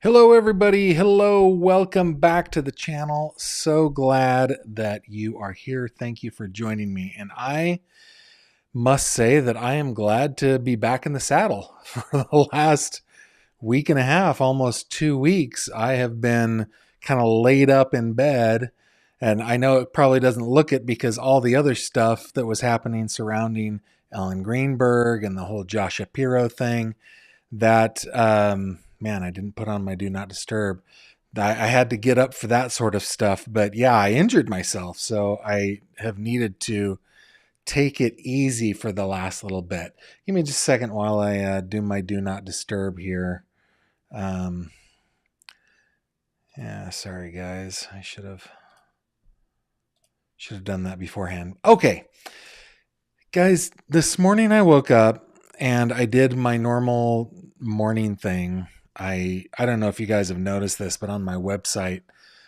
Hello, everybody. Hello. Welcome back to the channel. So glad that you are here. Thank you for joining me. And I must say that I am glad to be back in the saddle. For the last week and a half, almost 2 weeks, I have been kind of laid up in bed. And I know it probably doesn't look it because all the other stuff that was happening surrounding Ellen Greenberg and the whole Josh Shapiro thing that man, I didn't put on my do not disturb. I had to get up for that sort of stuff, but yeah, I injured myself, so I have needed to take it easy for the last little bit. Give me just a second while I do my do not disturb here. um yeah, sorry guys, I should have done that beforehand. Okay guys, this morning I woke up and I did my normal morning thing. I don't know if you guys have noticed this, but on my website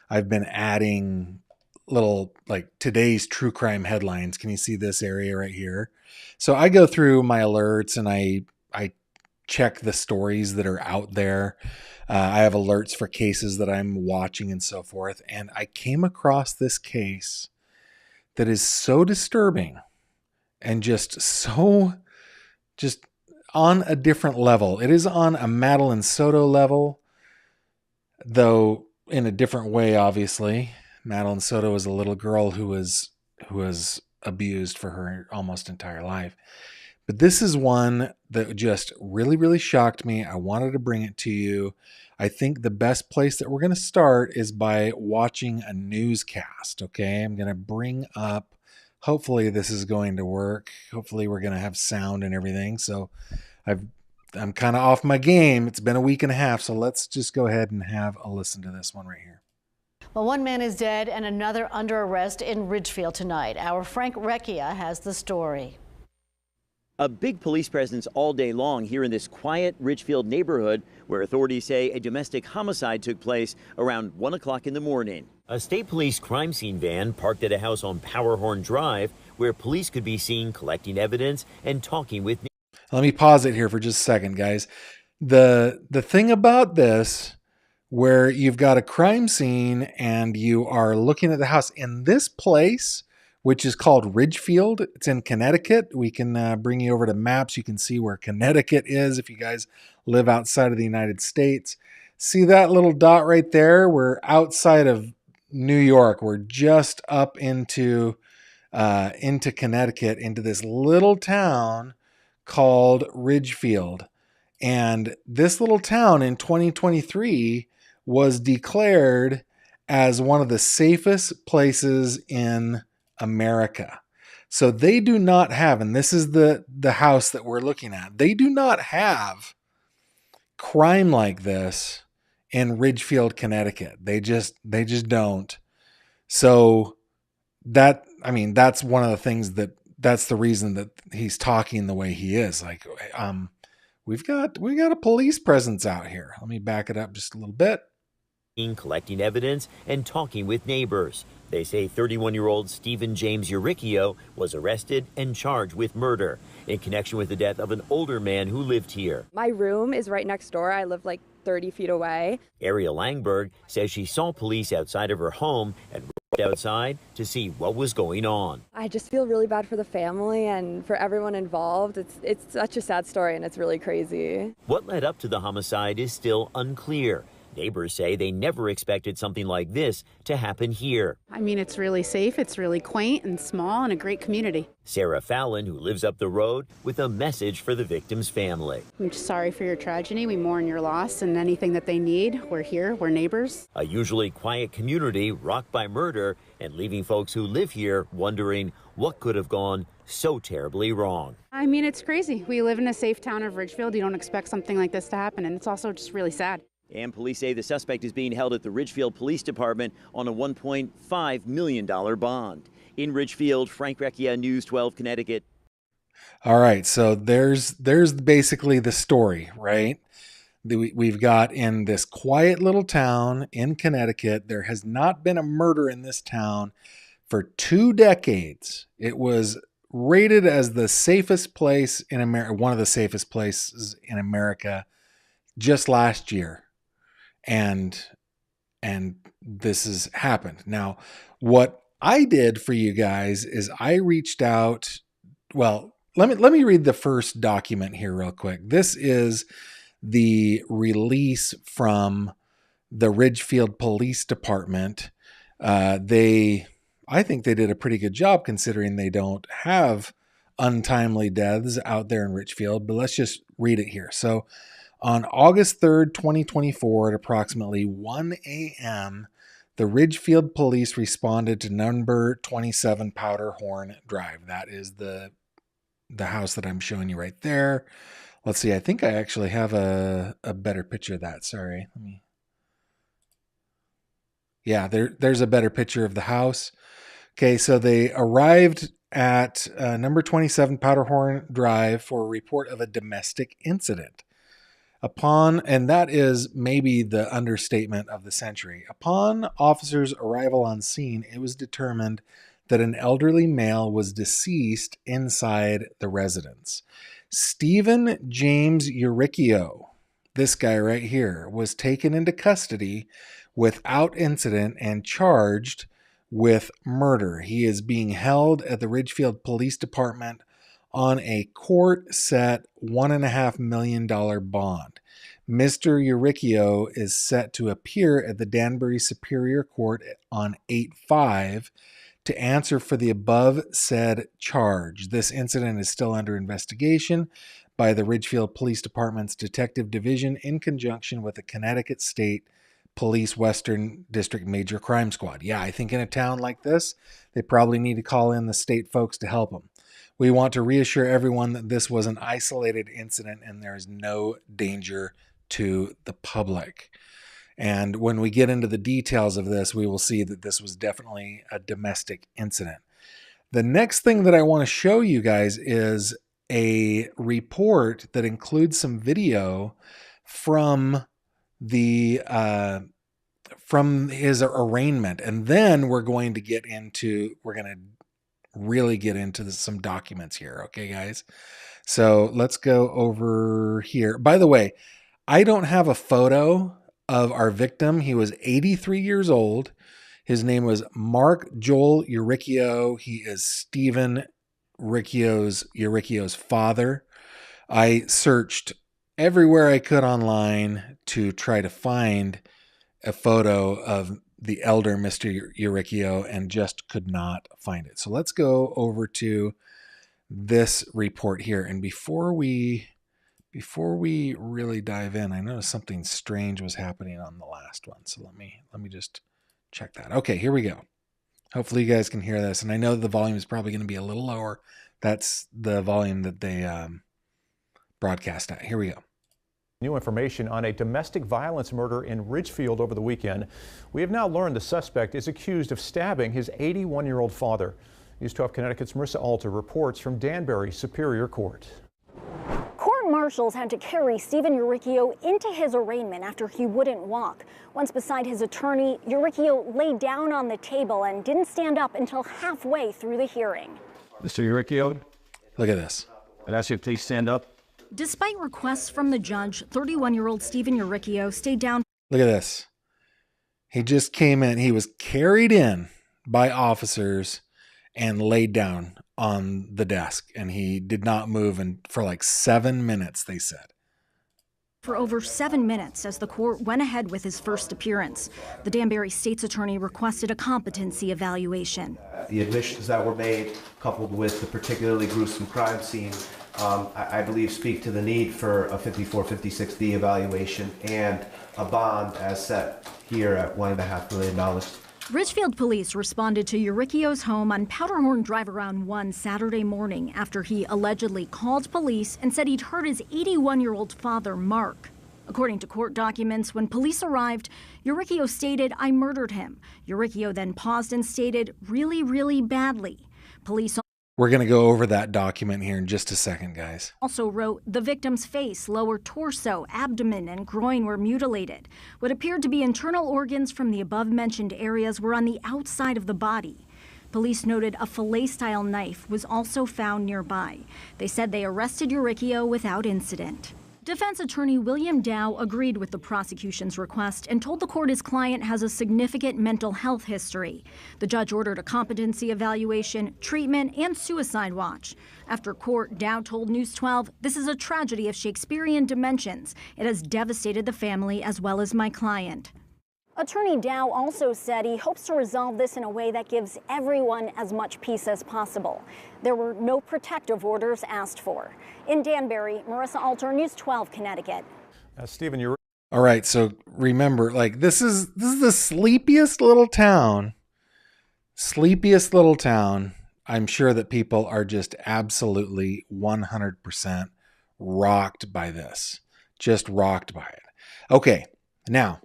I've been adding little like today's true crime headlines. Can you see this area right here? So I go through my alerts and I check the stories that are out there. I have alerts for cases that I'm watching and so forth. And I came across this case that is so disturbing and just on a different level. It is on a Madeline Soto level, though in a different way, obviously. Madeline Soto is a little girl who was abused for her almost entire life. But this is one that just really, really shocked me. I wanted to bring it to you. I think the best place that we're going to start is by watching a newscast. Okay. I'm going to bring up, hopefully, this is going to work. Hopefully, we're going to have sound and everything. So I've, I'm kind of off my game. It's been a week and a half. So let's just go ahead and have a listen to this one right here. Well, one man is dead and another under arrest in Ridgefield tonight. Our Frank Recchia has the story. A big police presence all day long here in this quiet Ridgefield neighborhood where authorities say a domestic homicide took place around 1 o'clock in the morning. A state police crime scene van parked at a house on Powerhorn Drive where police could be seen collecting evidence and talking with. Let me pause it here for just a second, guys. The thing about this, where you've got a crime scene and you are looking at the house in this place, which is called Ridgefield. It's in Connecticut. We can bring you over to maps. You can see where Connecticut is if you guys live outside of the United States. See that little dot right there? We're outside of New York. We're just up into Connecticut, into this little town called Ridgefield. And this little town in 2023 was declared as one of the safest places in America. So they do not have, and this is the house that we're looking at, they do not have crime like this in Ridgefield, Connecticut. They just don't. So that's one of the things that's the reason that he's talking the way he is. Like, we've got a police presence out here. Let me back it up just a little bit. Collecting evidence and talking with neighbors. They say 31-year-old Stephen James Uricchio was arrested and charged with murder in connection with the death of an older man who lived here. My room is right next door. I live like 30 feet away. Ariel Langberg says she saw police outside of her home and rushed outside to see what was going on. I just feel really bad for the family and for everyone involved. It's such a sad story and it's really crazy. What led up to the homicide is still unclear. Neighbors say they never expected something like this to happen here. I mean, it's really safe, it's really quaint and small and a great community. Sarah Fallon, who lives up the road, with a message for the victim's family. I'm just sorry for your tragedy. We mourn your loss, and anything that they need, we're here, we're neighbors. A usually quiet community rocked by murder and leaving folks who live here wondering what could have gone so terribly wrong. I mean, it's crazy. We live in a safe town of Ridgefield. You don't expect something like this to happen, and it's also just really sad. And police say the suspect is being held at the Ridgefield Police Department on a $1.5 million bond. In Ridgefield, Frank Recchia, News 12, Connecticut. All right, so there's basically the story, right? We've got in this quiet little town in Connecticut, there has not been a murder in this town for 2 decades. It was rated as the safest place in America, one of the safest places in America just last year. and this has happened. Now, what I did for you guys is I reached out. Well, let me read the first document here real quick. This is the release from the Ridgefield Police Department. I think they did a pretty good job considering they don't have untimely deaths out there in Ridgefield, but let's just read it here. So on August 3rd, 2024 at approximately 1 a.m., the Ridgefield police responded to number 27 Powderhorn Drive. That is the house that I'm showing you right there. Let's see. I think I actually have a better picture of that. Sorry. Yeah, there's a better picture of the house. Okay, so they arrived at number 27 Powderhorn Drive for a report of a domestic incident. And that is maybe the understatement of the century. Upon officers' arrival on scene, it was determined that an elderly male was deceased inside the residence. Stephen James Uricchio, this guy right here, was taken into custody without incident and charged with murder. He is being held at the Ridgefield Police Department on a court-set $1.5 million bond. Mr. Uricchio is set to appear at the Danbury Superior Court on 8/5 to answer for the above said charge. This incident is still under investigation by the Ridgefield Police Department's Detective Division in conjunction with the Connecticut State Police Western District Major Crime Squad. Yeah, I think in a town like this, they probably need to call in the state folks to help them. We want to reassure everyone that this was an isolated incident and there is no danger to the public. And when we get into the details of this, we will see that this was definitely a domestic incident. The next thing that I want to show you guys is a report that includes some video from his arraignment. And then we're going to really get into some documents here. Okay, guys. So let's go over here. By the way, I don't have a photo of our victim. He was 83 years old. His name was Mark Joel Uricchio. He is Stephen Uricchio's father. I searched everywhere I could online to try to find a photo of the elder Mr. Uricchio and just could not find it. So let's go over to this report here. And before we really dive in, I noticed something strange was happening on the last one. So let me just check that. Okay, here we go. Hopefully you guys can hear this. And I know the volume is probably going to be a little lower. That's the volume that they broadcast at. Here we go. New information on a domestic violence murder in Ridgefield over the weekend. We have now learned the suspect is accused of stabbing his 81-year-old father. News 12 Connecticut's Marissa Alter reports from Danbury Superior Court. Court marshals had to carry Stephen Uricchio into his arraignment after he wouldn't walk. Once beside his attorney, Uricchio lay down on the table and didn't stand up until halfway through the hearing. Mr. Uricchio, Look at this. I'd ask you to please stand up. Despite requests from the judge, 31-year-old Stephen Uricchio stayed down. Look at this. He just came in. He was carried in by officers and laid down on the desk, and he did not move for like 7 minutes, they said. For over 7 minutes as the court went ahead with his first appearance. The Danbury State's attorney requested a competency evaluation. The admissions that were made, coupled with the particularly gruesome crime scene, I believe speak to the need for a 5456D evaluation and a bond as set here at $1.5 million. Ridgefield police responded to Uricchio's home on Powderhorn Drive around 1 Saturday morning after he allegedly called police and said he'd hurt his 81-year-old father, Mark. According to court documents, when police arrived, Uricchio stated, "I murdered him." Uricchio then paused and stated, "Really, really badly." Police We're going to go over that document here in just a second, guys. also wrote the victim's face, lower torso, abdomen, and groin were mutilated. What appeared to be internal organs from the above-mentioned areas were on the outside of the body. Police noted a fillet-style knife was also found nearby. They said they arrested Uricchio without incident. Defense attorney William Dow agreed with the prosecution's request and told the court his client has a significant mental health history. The judge ordered a competency evaluation, treatment, and suicide watch. After court, Dow told News 12, "This is a tragedy of Shakespearean dimensions. It has devastated the family as well as my client." Attorney Dow also said he hopes to resolve this in a way that gives everyone as much peace as possible. There were no protective orders asked for. In Danbury, Marissa Alter, News 12, Connecticut. Stephen, you're All right, so remember, like this is the sleepiest little town. Sleepiest little town. I'm sure that people are just absolutely 100% rocked by this. Just rocked by it. Okay, now,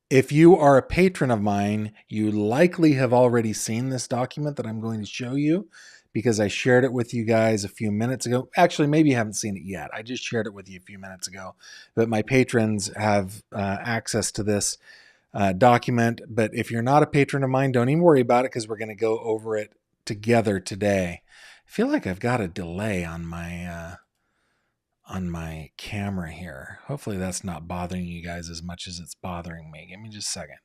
if you are a patron of mine, you likely have already seen this document that I'm going to show you because I shared it with you guys a few minutes ago. Actually, maybe you haven't seen it yet. I just shared it with you a few minutes ago. But my patrons have access to this document. But if you're not a patron of mine, don't even worry about it because we're going to go over it together today. I feel like I've got a delay on my camera here. Hopefully that's not bothering you guys as much as it's bothering me. Give me just a second.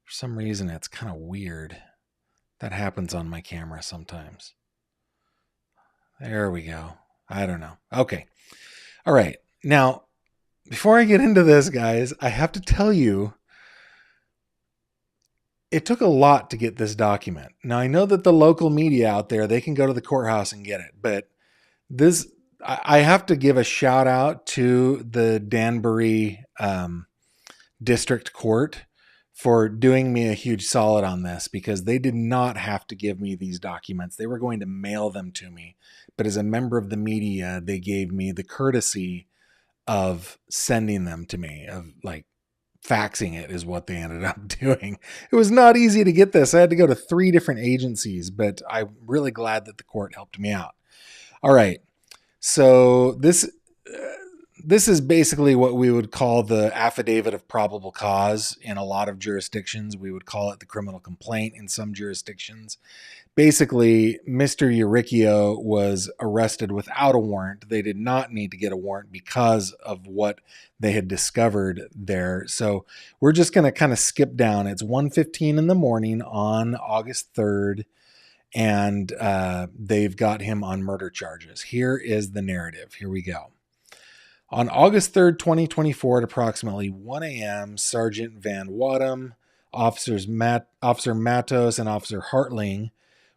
For some reason, it's kind of weird. That happens on my camera sometimes. There we go. I don't know. Okay. All right. Now, before I get into this, guys, I have to tell you, it took a lot to get this document. Now, I know that the local media out there, they can go to the courthouse and get it, but this, I have to give a shout out to the Danbury District Court for doing me a huge solid on this because they did not have to give me these documents. They were going to mail them to me. But as a member of the media, they gave me the courtesy of sending them to me, of like faxing it is what they ended up doing. It was not easy to get this. I had to go to 3 different agencies, but I'm really glad that the court helped me out. All right. So this is basically what we would call the affidavit of probable cause in a lot of jurisdictions. We would call it the criminal complaint in some jurisdictions. Basically, Mr. Uricchio was arrested without a warrant. They did not need to get a warrant because of what they had discovered there. So we're just going to kind of skip down. It's 1:15 in the morning on August 3rd. And they've got him on murder charges. Here is the narrative. Here we go. On August 3rd, 2024, at approximately 1 a.m., Sergeant Van Wadham, Officer Matos, and Officer Hartling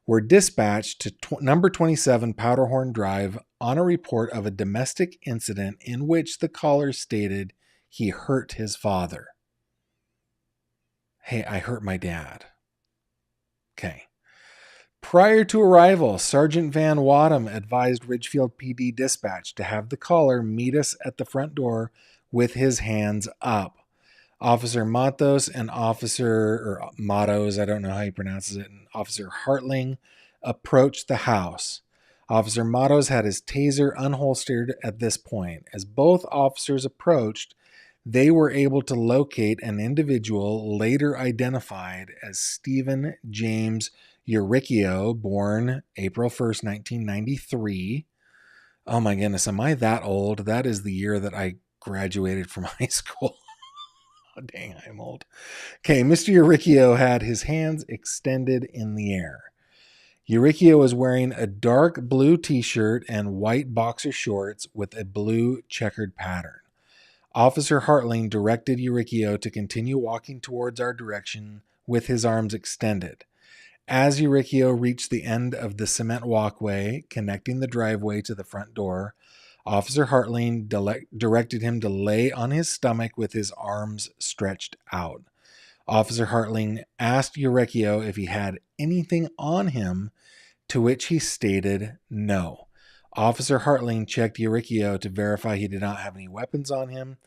were dispatched to number 27 Powderhorn Drive on a report of a domestic incident in which the caller stated he hurt his father. Hey, I hurt my dad. Okay. Prior to arrival, Sergeant Van Wadham advised Ridgefield PD Dispatch to have the caller meet us at the front door with his hands up. Officer Matos and Matos, I don't know how he pronounces it, and Officer Hartling approached the house. Officer Matos had his taser unholstered at this point. As both officers approached, they were able to locate an individual later identified as Stephen James Uricchio, born April 1st, 1993. Oh my goodness, am I that old? That is the year that I graduated from high school. Oh, dang, I'm old. Okay, Mr. Uricchio had his hands extended in the air. Uricchio was wearing a dark blue t-shirt and white boxer shorts with a blue checkered pattern. Officer Hartling directed Uricchio to continue walking towards our direction with his arms extended. As Uricchio reached the end of the cement walkway connecting the driveway to the front door, Officer Hartling directed him to lay on his stomach with his arms stretched out. Officer Hartling asked Uricchio if he had anything on him, to which he stated no. Officer Hartling checked Uricchio to verify he did not have any weapons on him.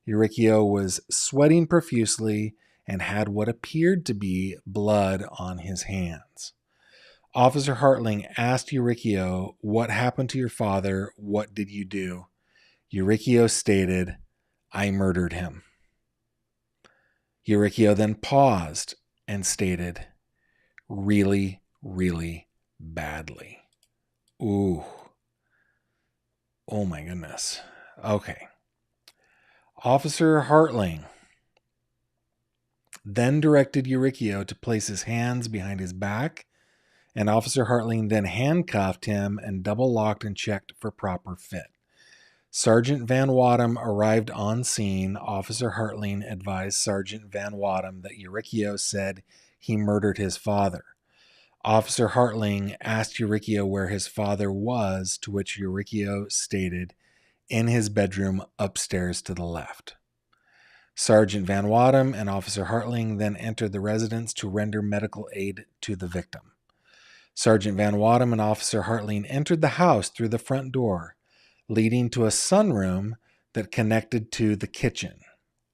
Uricchio was sweating profusely and had what appeared to be blood on his hands. Officer Hartling asked Uricchio, "What happened to your father? What did you do?" Uricchio stated, "I murdered him." Uricchio then paused and stated, "Really, really badly." Ooh. Oh my goodness. Okay. Officer Hartling then directed Uricchio to place his hands behind his back, and Officer Hartling then handcuffed him and double locked and checked for proper fit. Sergeant Van Wadham arrived on scene. Officer Hartling advised Sergeant Van Wadham that Uricchio said he murdered his father. Officer Hartling asked Uricchio where his father was, to which Uricchio stated, in his bedroom upstairs to the left. Sergeant Van Wadham and Officer Hartling then entered the residence to render medical aid to the victim. Sergeant Van Wadham and Officer Hartling entered the house through the front door, leading to a sunroom that connected to the kitchen.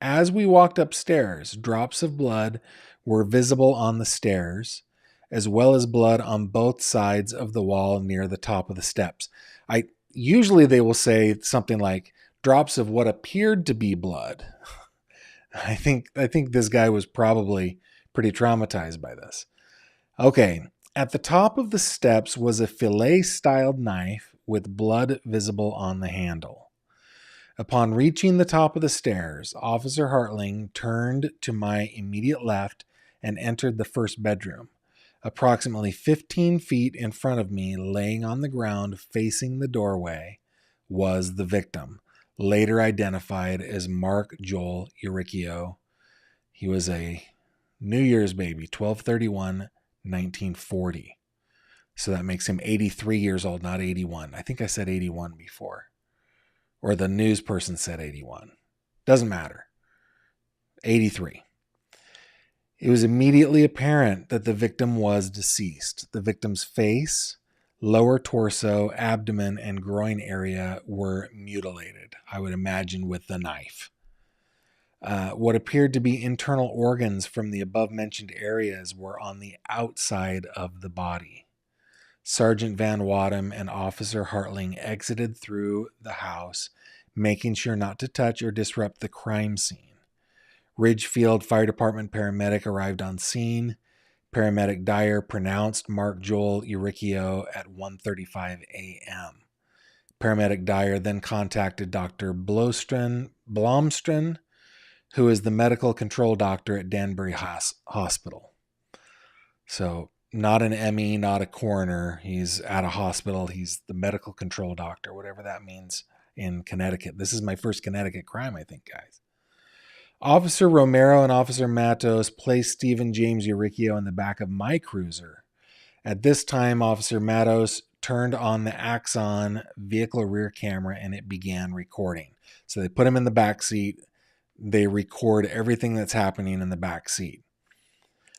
As we walked upstairs, drops of blood were visible on the stairs, as well as blood on both sides of the wall near the top of the steps. Usually they will say something like drops of what appeared to be blood. I think this guy was probably pretty traumatized by this. Okay, at the top of the steps was a fillet-styled knife with blood visible on the handle. Upon reaching the top of the stairs, Officer Hartling turned to my immediate left and entered the first bedroom. Approximately 15 feet in front of me, laying on the ground facing the doorway, was the victim, later identified as Mark Joel Uricchio. He was a New Year's baby, 12/31/1940. So that makes him 83 years old, not 81. I think I said 81 before. Or the news person said 81. Doesn't matter. 83. It was immediately apparent that the victim was deceased. The victim's face, lower torso, abdomen, and groin area were mutilated, I would imagine with the knife. What appeared to be internal organs from the above-mentioned areas were on the outside of the body. Sergeant Van Wadham and Officer Hartling exited through the house, making sure not to touch or disrupt the crime scene. Ridgefield Fire Department paramedic arrived on scene. Paramedic Dyer pronounced Mark Joel Uricchio at 1:35 a.m. Paramedic Dyer then contacted Dr. Blomstrom, who is the medical control doctor at Danbury Hospital. So not an ME, not a coroner. He's at a hospital. He's the medical control doctor, whatever that means in Connecticut. This is my first Connecticut crime, I think, guys. Officer Romero and Officer Matos placed Stephen James Uricchio in the back of my cruiser. At this time, Officer Matos turned on the Axon vehicle rear camera and it began recording. So they put him in the back seat. They record everything that's happening in the back seat.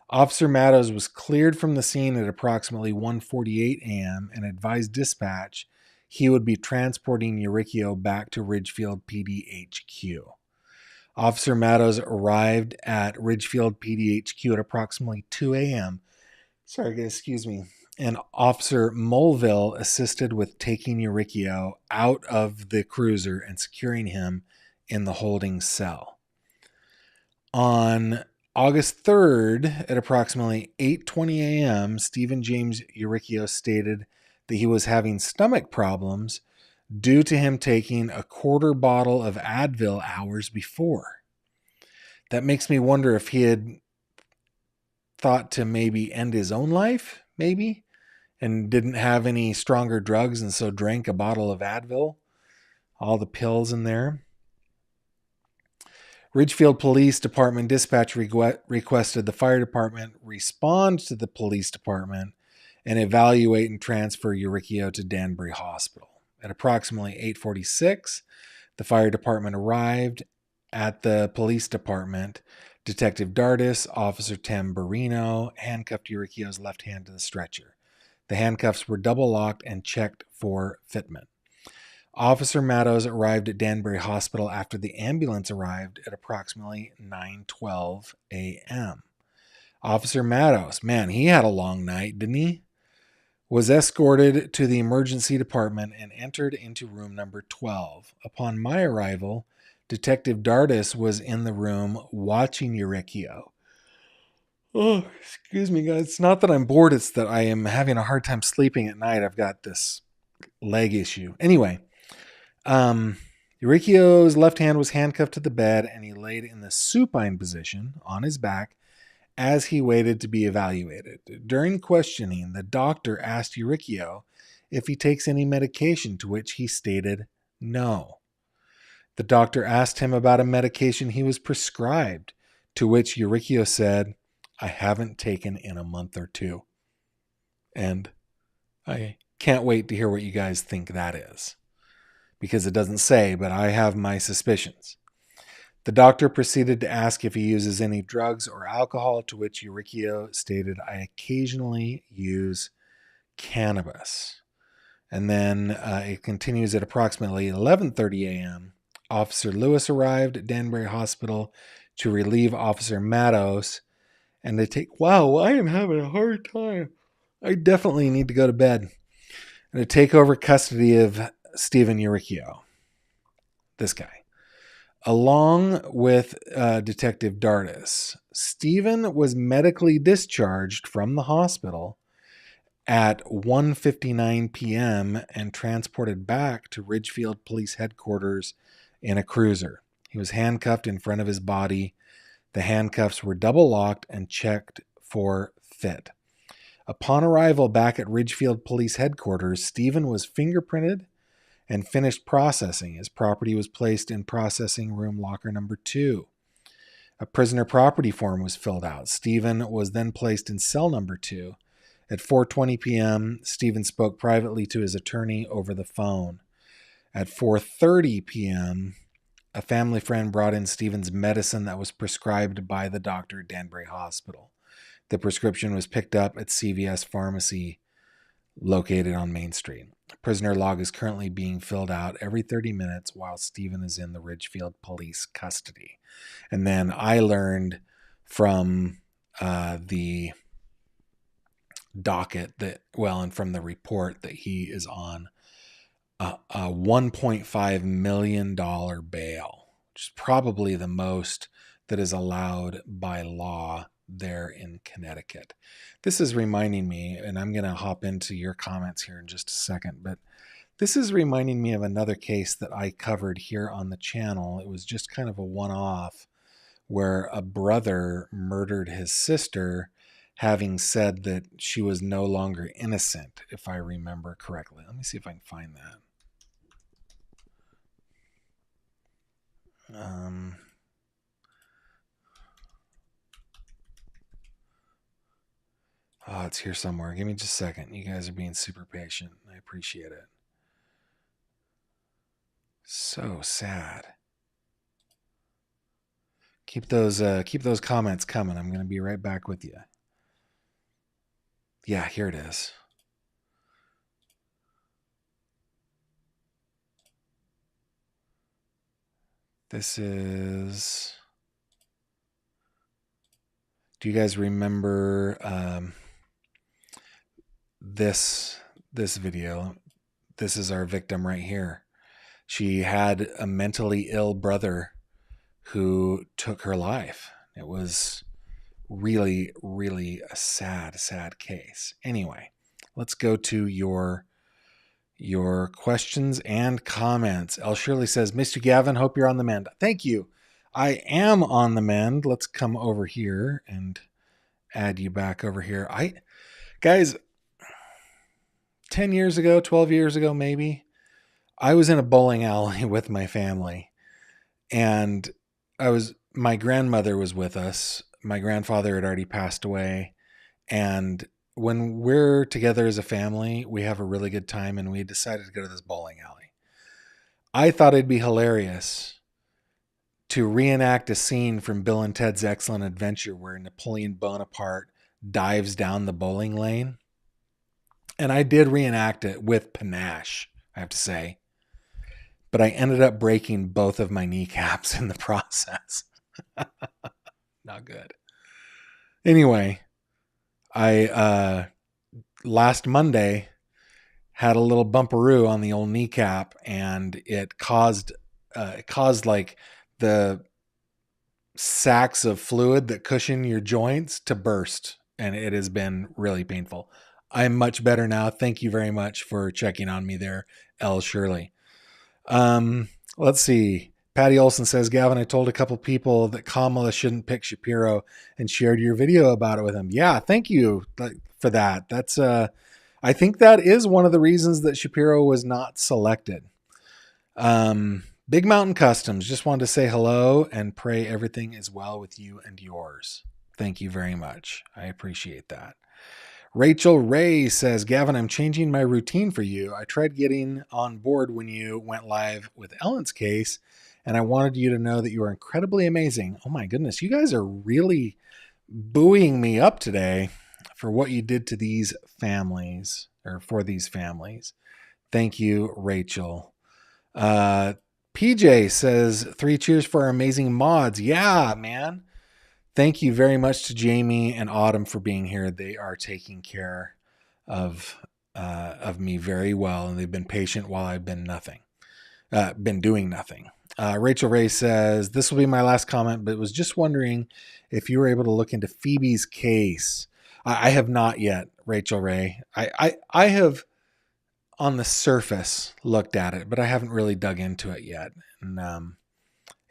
Officer Matos was cleared from the scene at approximately 1:48 a.m. and advised dispatch he would be transporting Uricchio back to Ridgefield PD HQ. Officer Matos arrived at Ridgefield PD HQ at approximately 2 a.m. Sorry, guys, excuse me. And Officer Mulville assisted with taking Uricchio out of the cruiser and securing him in the holding cell. On August 3rd, at approximately 8:20 a.m., Stephen James Uricchio stated that he was having stomach problems due to him taking a quarter bottle of Advil hours before. That makes me wonder if he had thought to maybe end his own life, maybe, and didn't have any stronger drugs and so drank a bottle of Advil, all the pills in there. Ridgefield Police Department dispatch requested the fire department respond to the police department and evaluate and transfer Uricchio to Danbury Hospital. At approximately 8:46, the fire department arrived at the police department. Detective Dardis, Officer Tamburino, handcuffed Uricchio's left hand to the stretcher. The handcuffs were double locked and checked for fitment. Officer Matos arrived at Danbury Hospital after the ambulance arrived at approximately 9:12 a.m. Officer Matos, man, he had a long night, didn't he? Was escorted to the emergency department and entered into room number 12. Upon my arrival, Detective Dardis was in the room watching Uricchio. Oh, excuse me, guys. It's not that I'm bored, it's that I am having a hard time sleeping at night. I've got this leg issue. Anyway, Eurykio's left hand was handcuffed to the bed, and he laid in the supine position on his back as he waited to be evaluated. During questioning, the doctor asked Eurykio if he takes any medication, to which he stated no. The doctor asked him about a medication he was prescribed, to which Eurykio said, "I haven't taken in a month or two." And I can't wait to hear what you guys think that is, because it doesn't say, but I have my suspicions. The doctor proceeded to ask if he uses any drugs or alcohol, to which Eurykio stated, "I occasionally use cannabis." And then it continues at approximately 11:30 a.m. Officer Lewis arrived at Danbury Hospital to relieve Officer Mattos and to take... Wow, I am having a hard time. I definitely need to go to bed. And to take over custody of Stephen Eurykio. This guy. Along with Detective Dardis, Stephen was medically discharged from the hospital at 1:59 p.m. and transported back to Ridgefield Police Headquarters in a cruiser. He was handcuffed in front of his body. The handcuffs were double locked and checked for fit. Upon arrival back at Ridgefield Police Headquarters, Stephen was fingerprinted and finished processing. His property was placed in processing room locker number 2. A prisoner property form was filled out. Stephen was then placed in cell number 2. At 4:20 p.m., Stephen spoke privately to his attorney over the phone. At 4:30 p.m., a family friend brought in Stephen's medicine that was prescribed by the doctor at Danbury Hospital. The prescription was picked up at CVS Pharmacy, located on Main Street. A prisoner log is currently being filled out every 30 minutes while Stephen is in the Ridgefield Police custody. And then I learned from the docket and from the report that he is on a $1.5 million bail, which is probably the most that is allowed by law there in Connecticut. This is reminding me, and I'm going to hop into your comments here in just a second, but this is reminding me of another case that I covered here on the channel. It was just kind of a one-off where a brother murdered his sister, having said that she was no longer innocent, if I remember correctly. Let me see if I can find that. Oh, it's here somewhere. Give me just a second. You guys are being super patient. I appreciate it. So sad. Keep those comments coming. I'm going to be right back with you. Yeah, here it is. This is... Do you guys remember this video? This is our victim right here. She had a mentally ill brother who took her life. It was really, really a sad, sad case. Anyway, let's go to your questions and comments. El Shirley says, Mr. Gavin, hope you're on the mend. Thank you. I am on the mend. Let's come over here and add you back over here. Guys, 10 years ago, 12 years ago, maybe, I was in a bowling alley with my family, and my grandmother was with us. My grandfather had already passed away. And when we're together as a family, we have a really good time, and we decided to go to this bowling alley. I thought it'd be hilarious to reenact a scene from Bill and Ted's Excellent Adventure where Napoleon Bonaparte dives down the bowling lane. And I did reenact it with panache, I have to say. But I ended up breaking both of my kneecaps in the process. Not good. Anyway, I last Monday had a little bumperoo on the old kneecap, and it caused like the sacks of fluid that cushion your joints to burst, and it has been really painful. I'm much better now. Thank you very much for checking on me there, El Shirley. Let's see. Patty Olson says, Gavin, I told a couple people that Kamala shouldn't pick Shapiro and shared your video about it with him. Yeah, thank you for that. That's I think that is one of the reasons that Shapiro was not selected. Big Mountain Customs, just wanted to say hello and pray everything is well with you and yours. Thank you very much. I appreciate that. Rachel Ray says, Gavin, I'm changing my routine for you. I tried getting on board when you went live with Ellen's case, and I wanted you to know that you are incredibly amazing. Oh my goodness, you guys are really buoying me up today for what you did to these families, or for these families. Thank you, Rachel. PJ says, 3 cheers for our amazing mods. Yeah, man. Thank you very much to Jamie and Autumn for being here. They are taking care of me very well, and they've been patient while I've been doing nothing. Rachel Ray says, this will be my last comment, but was just wondering if you were able to look into Phoebe's case. I have not yet, Rachel Ray. I have on the surface looked at it, but I haven't really dug into it yet. And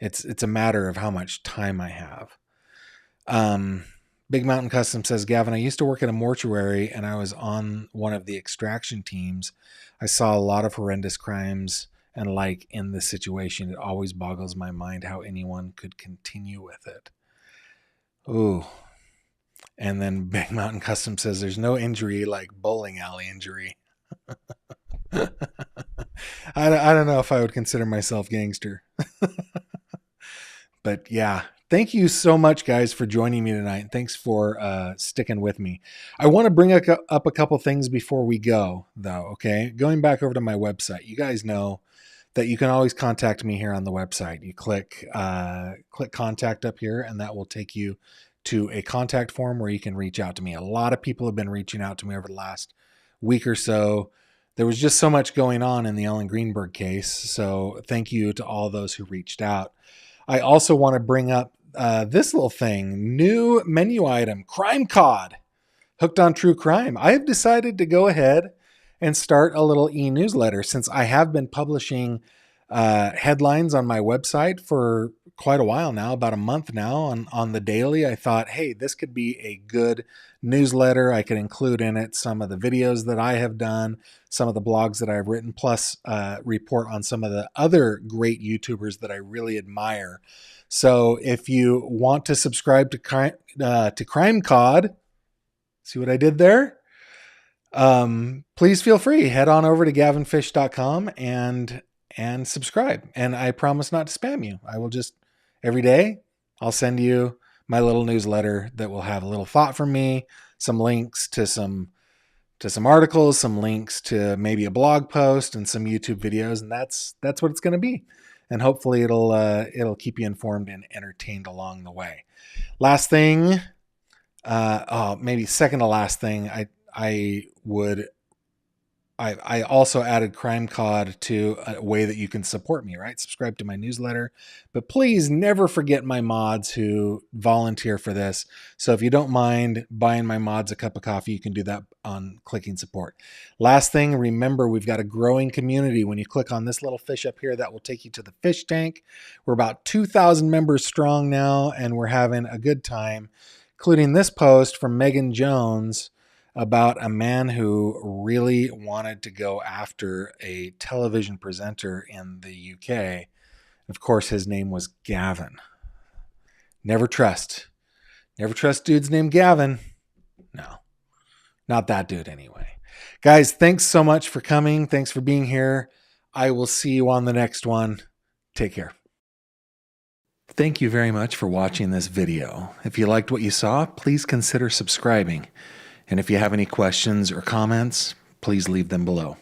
it's a matter of how much time I have. Big Mountain Custom says, Gavin, I used to work at a mortuary and I was on one of the extraction teams. I saw a lot of horrendous crimes, and like in this situation, it always boggles my mind how anyone could continue with it. Ooh. And then Big Mountain Custom says, there's no injury like bowling alley injury. I don't know if I would consider myself gangster. But yeah, thank you so much, guys, for joining me tonight. Thanks for sticking with me. I want to bring up a couple things before we go, though, okay? Going back over to my website, you guys know that you can always contact me here on the website. You click contact up here, and that will take you to a contact form where you can reach out to me. A lot of people have been reaching out to me over the last week or so. There was just so much going on in the Ellen Greenberg case, so thank you to all those who reached out. I also want to bring up this little thing, new menu item, Crime Cod, hooked on true crime. I have decided to go ahead and start a little e-newsletter since I have been publishing headlines on my website for quite a while now, about a month now on the daily. I thought, hey, this could be a good newsletter. I could include in it some of the videos that I have done, some of the blogs that I've written, plus report on some of the other great YouTubers that I really admire. So if you want to subscribe to Crime Cod, see what I did there? Please feel free. Head on over to gavinfish.com and subscribe. And I promise not to spam you. I will just, every day, I'll send you my little newsletter that will have a little thought from me, some links to some articles, some links to maybe a blog post and some YouTube videos. And that's what it's going to be. And hopefully it'll keep you informed and entertained along the way. Last thing, maybe second to last thing, I also added Crime Cod to a way that you can support me, right? Subscribe to my newsletter, but please never forget my mods who volunteer for this. So if you don't mind buying my mods a cup of coffee, you can do that on clicking support. Last thing, remember, we've got a growing community. When you click on this little fish up here, that will take you to the fish tank. We're about 2,000 members strong now, and we're having a good time, including this post from Megan Jones about a man who really wanted to go after a television presenter in the UK. Of course, his name was Gavin. Never trust dudes named Gavin. No, not that dude anyway. Guys, thanks so much for coming. Thanks for being here. I will see you on the next one. Take care. Thank you very much for watching this video. If you liked what you saw, please consider subscribing. And if you have any questions or comments, please leave them below.